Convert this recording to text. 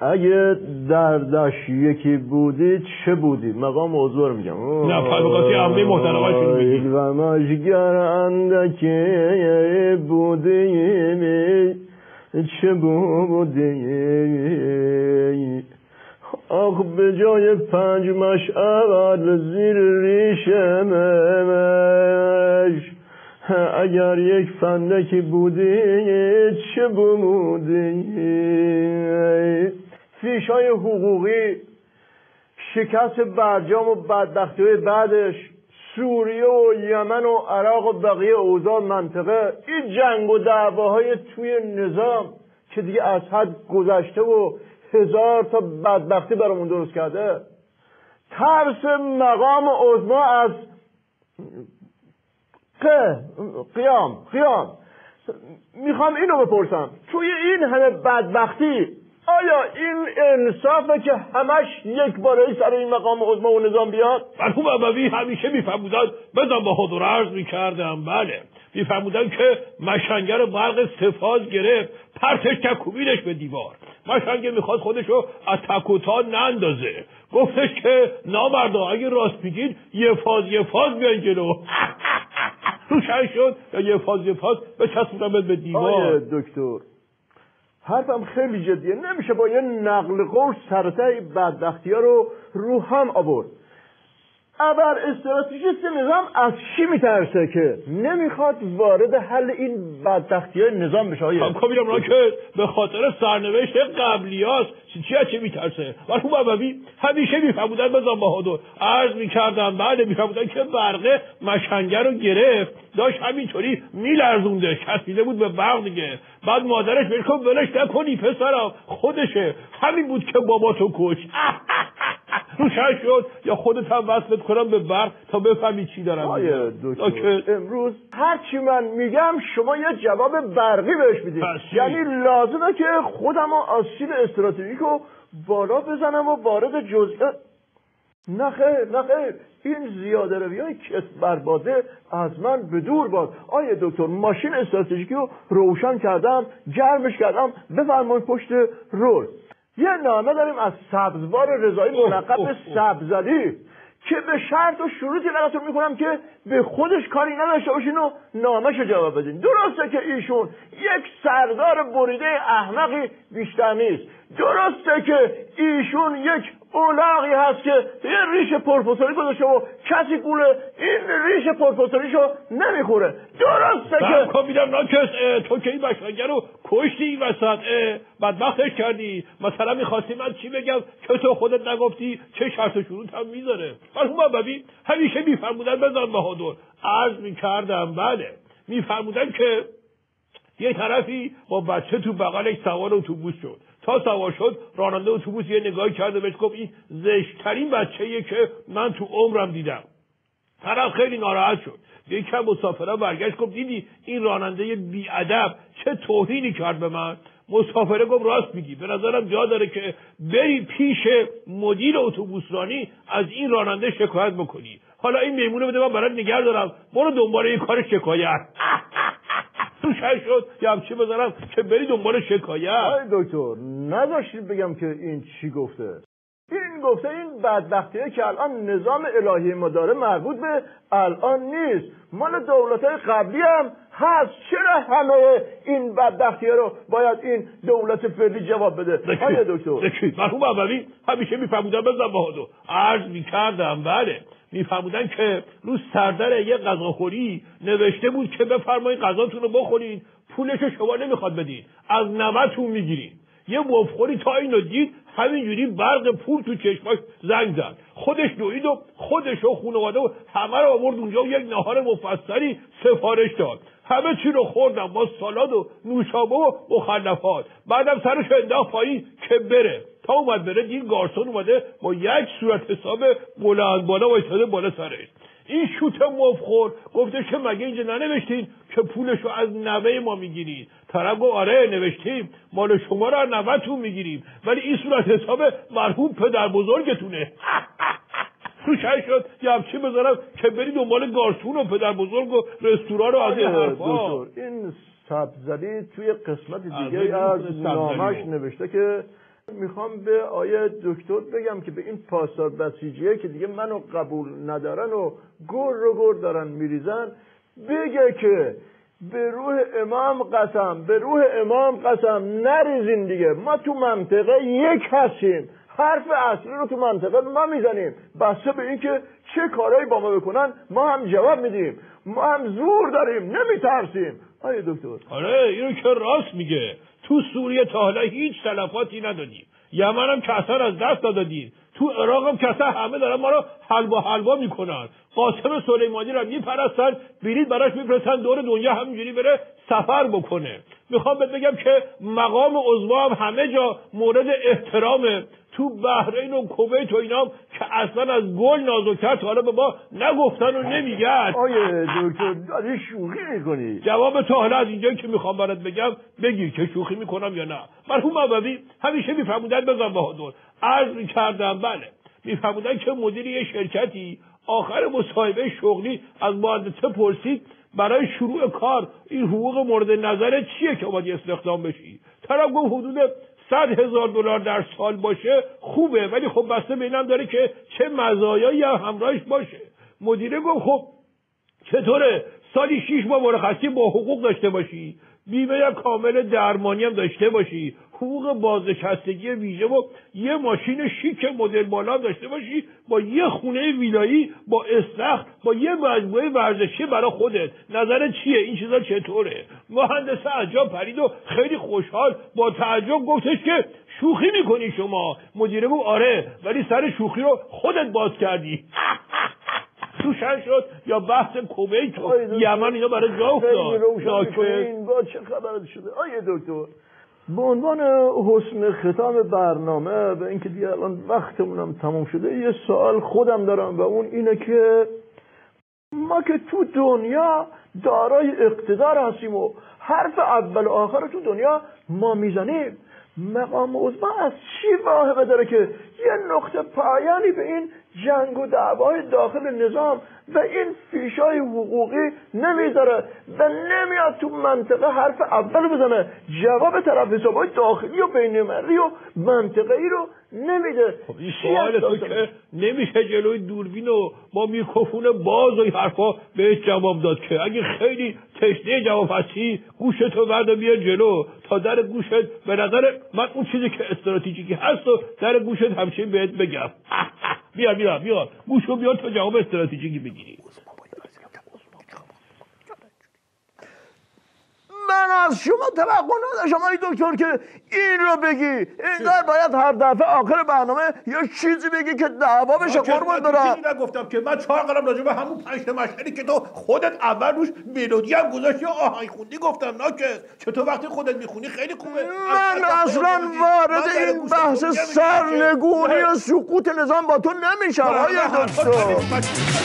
اگه دردش یکی بودی چه بودی؟ مقام موضوع رو میگم. نه فرمقاتی عمه محترمشون میگی غمشگر اندکی بودی چه بودی؟ آخ به جای 5 مشعل زیر ریشمش اگر یک فندکی بودی چه بودی؟ فیشای حقوقی، شکست برجام و بدبختی‌های بعدش، سوریه و یمن و عراق و بقیه اوضاع منطقه، این جنگ و دعواهای توی نظام که دیگه از حد گذشته و 1000 تا بدبختی برامون درست کرده. ترس مقام عظما از قیام. میخوام اینو بپرسم، توی این همه بدبختی آیا این انصافه که همش یک باره سر این مقام عظما و نظام بیاد؟ مرحوم اموی همیشه میفرمودن، بزن با حضور عرض میکردم، بله، میفرمودن که مشنگر برق سفاز گرفت، پرتش تکوبیدش به دیوار. مشنگر میخواد خودشو از تکوتا نندازه، گفتش که نامردا اگه راست میگید یه فاز بیان جلو. روشن شد یا یه فاز بچسبونم به دیوار. آیه دکتر، حرفم خیلی جدیه، نمیشه با یه نقل قول سرته بدبختی ها رو هم آورد. ابر استراتژیست نظام از چی میترسه که نمیخواد وارد حل این بدبختی های نظام بشه؟ خب میرم را که به خاطر سرنوشت قبلی هاست چی میترسه؟ مرحوم اموی همیشه میفرمودن، بزن بهادر عرض میکردم، بله، میفرمودن که برقه مشنگر رو گرفت، داشت همینطوری میلرزونده، چسبیده بود به برق دیگه. بعد مادرش بهش گفت ولش نکنی پسرم، خودشه، همین بود که بابا تو کش. روشن شد یا خودت هم وصلت کنم به برق تا بفهمی چی دارم میگم. دکتر امروز هر چی من میگم شما یه جواب برقی بهش میدید، یعنی لازمه که خودم از سیل استراتژیکو بالا بزنم و وارد جزئیات. نه خیر، این زیاده رویای کسب برباده از من به دور باد. آیه دکتر، ماشین استراتژیکی رو روشن کردم، گرمش کردم، بفرمایید پشت رول. یه نامه داریم از سبزوار رضایی ملقب به سبزعلی که به شرط و شروطی براتون میکنم که به خودش کاری نداشته باشین و نامه‌شو جواب بدین. درسته که ایشون یک سردار بریده احمقی بیشتر نیست، درسته که ایشون یک اولاغی هست که یه ریش پروفسوری گذاشته و کسی گول این ریش پروفسوریشو نمیخوره، درسته که خب میدم ناکس تو که این مشنگر رو کشتی این وسط، بدبختش کردی. مثلا میخواستی من چی بگم که تو خودت نگفتی؟ چه شرط و شروط هم میذاره؟ مرحوم اموی همیشه میفرمودن، بزن بهادر عرض میکردم، بله، میفرمودن که یه طرفی با بچه تو بغلش سوار اتوبوس شد، تا سوار شد راننده اتوبوس یه نگاهی کرده بهش گفت این زشت‌ترین بچه‌ایه که من تو عمرم دیدم. طرف خیلی ناراحت شد، یکم مسافرا برگشت گفت دیدی این راننده بی‌ادب چه توهینی کرد به من؟ مسافره گفت راست میگی، به نظرم جا داره که بری پیش مدیر اتوبوسرانی از این راننده شکایت بکنی. حالا این میمونه بده من برات نگه دارم، برو دنبال این کار شکایت. روشن شد یه همچی بذارم که بری دنبال شکایت. آی دکتر نذاشتید بگم که این چی گفته. این گفته این بدبختیه که الان نظام الهی ما داره مربوط به الان نیست، مال دولت‌های قبلی هم هست. چرا همه این بدبختیه رو باید این دولت فعلی جواب بده؟ آیا دکتر مرحوم اموی همیشه میفرمودن، بزن بهادر عرض میکردم، بله، میفرمودن که رو سردر یه غذاخوری نوشته بود که بفرمایید غذاتون رو بخورید، پولشو شما نمیخواد بدید، از نمتون میگیرید. یه مفخوری تا اینو دید همینجوری برق پول تو چشماش زنگ زد، خودش دوید و خودش و خانواده و همه رو آورد اونجا و یک نهار مفصلی سفارش داد. همه چی رو خوردم با سالاد و نوشابه و مخلفات. بعدم سرش انداخت پایین که بره. تا اومد بره دید گارسون اومده با یک صورت حساب بلند بالا وایساده بالا سرش. این شوت مفخور گفته که مگه اینجا ننوشتین که پولشو از نوه ما میگیرید؟ طرف گفت آره نوشتیم، مال شما رو از نوه‌تون میگیریم، ولی این صورت حساب مرحوم پدر بزرگتونه. روشن شد یه همچی بذارم که بری دنبال گارسون و پدر بزرگ و رستوران رو از این حرفا. این سبزعلی توی قسمت دیگه از نامش نوشته که میخوام به آیه دکتر بگم که به این پاسدار بسیجیه که دیگه منو قبول ندارن و گر دارن میریزن، بگه که به روح امام قسم نریزین دیگه. ما تو منطقه یک هستیم، حرف اصلی رو تو منطقه ما میزنیم، بسته به این که چه کارهایی با ما بکنن ما هم جواب میدیم، ما هم زور داریم، نمیترسیم. آیه دکتر آره اینو که راست میگه. تو سوریه تا حالا هیچ تلفاتی ندادیم، یمن هم که اصلا از دست دادیم، تو عراق هم که اصلا همه دارن ما رو حلوا میکنن. قاسم سلیمانی رو میپرستن، بلیط براش میفرستن دور دنیا همینجوری بره سفر بکنه. میخوام بهت بگم که مقام عضوا هم همه جا مورد احترامه، تو بحرین و کویت و اینام که اصلا از گل نازکتر تا حالا به ما نگفتن و نمیگن. آیه دکتر داری شوخی میکنی؟ جواب تو حالا از اینجایی که میخوام برات بگم بگی که شوخی میکنم یا نه. مرحوم ابوی همیشه میفرمودن بزن بهادر، عرض میکردم بله، میفرمودن که مدیر یه شرکتی آخر مصاحبه شغلی از مهندسه پرسید برای شروع کار این حقوق مورد نظر چیه که باید استخدام بشی؟ طرف گفت حدود $100,000 در سال باشه خوبه، ولی خب بسته به اینم داره که چه مزایایی هم همراهش باشه. مدیره گفت خب چطوره سالی 6 ماه مرخصی با حقوق داشته باشی، بیمه کامل درمانی هم داشته باشی، حقوق بازنشستگی ویژه و یه ماشین شیک مدل بالا داشته باشی، با یه خونه ویلایی با استخر، با یه مجموعه ورزشی برای خودت، نظر چیه؟ این چیزا چطوره؟ مهندس عجاب پرید و خیلی خوشحال با تعجب گفتش که شوخی میکنی شما؟ مدیره گفت آره، ولی سر شوخی رو خودت باز کردی. روشن شد یا بحث کویت و یمن اینا برای جا افتاد. این با چه خبر شده؟ آیه دکتر به عنوان حسن ختام برنامه به اینکه دیگه الان وقتمونم تموم شده، یه سوال خودم دارم و اون اینه که ما که تو دنیا دارای اقتدار هستیم و حرف اول و آخر تو دنیا ما میزنیم، مقام عظما از چی واهمه داره که یه نقطه پایانی به این جنگ و دعوای داخل نظام و این فیشای حقوقی نمیذاره و نمیاد تو منطقه حرف اول بزنه، جواب طرف حسابای داخلی و بین‌المللی و منطقه‌ای رو نمیده؟ خب این سوال تو که نمیشه جلوی دوربین و با میکروفون باز و این حرفا بهش جواب داد که اگه خیلی تشنه جواب هستی گوشتو بردا بیار جلو تا در گوشت به نظر من اون چیزی که استراتژیکی هست و در گوشت همچین بهت بگم. بیا گوشو بیار تا جواب استراتژیکی بگیری. من از شما توقع نداشتم آقای دکتر که این رو بگی. اینقدر باید هر دفعه آخر برنامه یا چیزی بگی که دعوا بشه قربون برم. چیزی نگفتم که من 4 قلم راجع به همون 5 مشعلی که تو خودت اول روش ملودی هم گذاشتی آهنگ خوندی گفتم ناکس. چطور وقتی خودت میخونی خیلی خوبه. من اصلا وارد این بحث سرنگونی و سقوط نظام با تو نمیشم آقای دکتر.